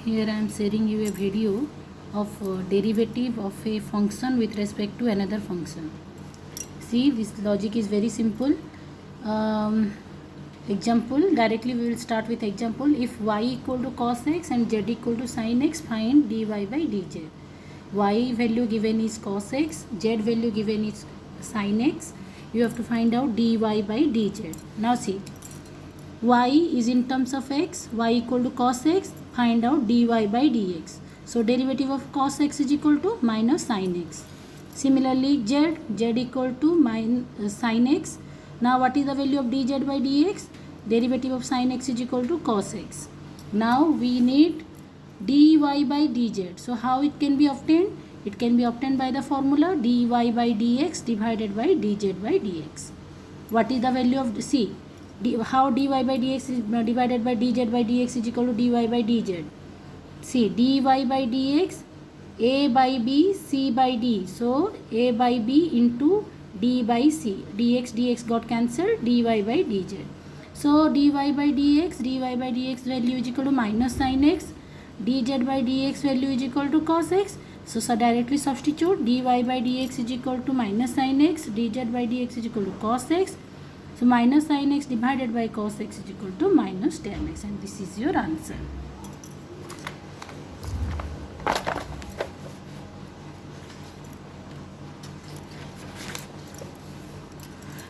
Here I am sharing you a video of derivative of a function with respect to another function. See, this logic is very simple. Example, directly we will start with example. If y equal to cos x and z equal to sin x, find dy by dz. Y value given is cos x, z value given is sin x. You have to find out dy by dz. Now see, y is in terms of x, y equal to cos x, find out dy by dx. So derivative of cos x is equal to minus sin x. Similarly z equal to sin x. Now what is the value of dz by dx? Derivative of sin x is equal to cos x. Now we need dy by dz. So how it can be obtained? It can be obtained by the formula dy by dx divided by dz by dx. What is the value of c? How dy by dx is divided by dz by dx is equal to dy by dz. See, dy by dx, a by b, c by d. So a by b into d by c. Dx got cancelled, dy by dz. So dy by dx value is equal to minus sin x. Dz by dx value is equal to cos x. So directly substitute dy by dx is equal to minus sin x. Dz by dx is equal to cos x. So minus sin x divided by cos x is equal to minus tan x, and this is your answer.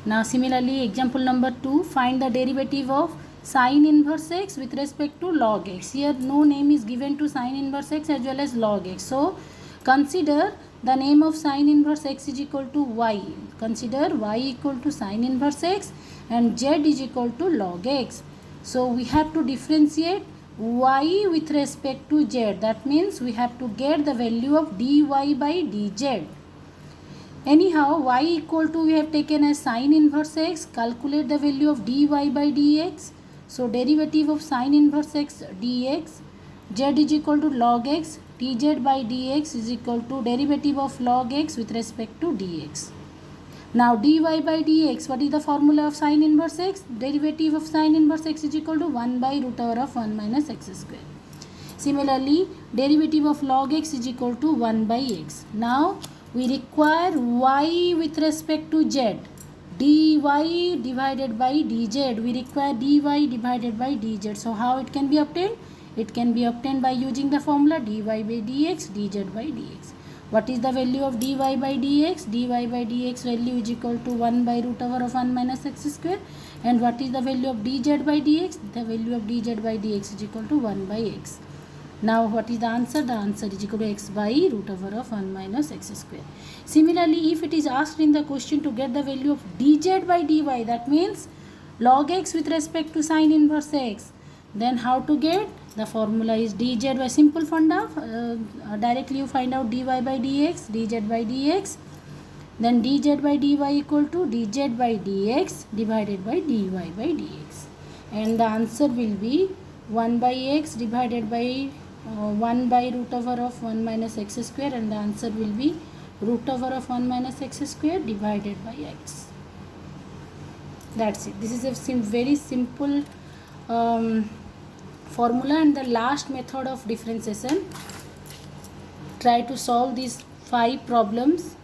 Now similarly, example number 2, find the derivative of sin inverse x with respect to log x. Here no name is given to sin inverse x as well as log x. So consider the name of sin inverse x is equal to y. Consider y equal to sin inverse x and z is equal to log x. So we have to differentiate y with respect to z. That means we have to get the value of dy by dz. Anyhow, y equal to we have taken as sin inverse x. Calculate the value of dy by dx. So derivative of sin inverse x dx. Z is equal to log x. Dz by dx is equal to derivative of log x with respect to dx. Now dy by dx, what is the formula of sin inverse x? Derivative of sin inverse x is equal to 1 by root over of 1 minus x square. Similarly, derivative of log x is equal to 1 by x. Now we require y with respect to z. Dy divided by dz. We require dy divided by dz. So how it can be obtained? It can be obtained by using the formula dy by dx, dz by dx. What is the value of dy by dx? Dy by dx value is equal to 1 by root over of 1 minus x square. And what is the value of dz by dx? The value of dz by dx is equal to 1 by x. Now what is the answer? The answer is equal to x by root over of 1 minus x square. Similarly, if it is asked in the question to get the value of dz by dy, that means log x with respect to sin inverse x, then how to get? The formula is dz by simple funda. Directly you find out dy by dx, dz by dx. Then dz by dy equal to dz by dx divided by dy by dx. And the answer will be 1 by x divided by 1 by root over of 1 minus x square, and the answer will be root over of 1 minus x square divided by x. That's it. This is a very simple formula, and the last method of differentiation. Try to solve these 5 problems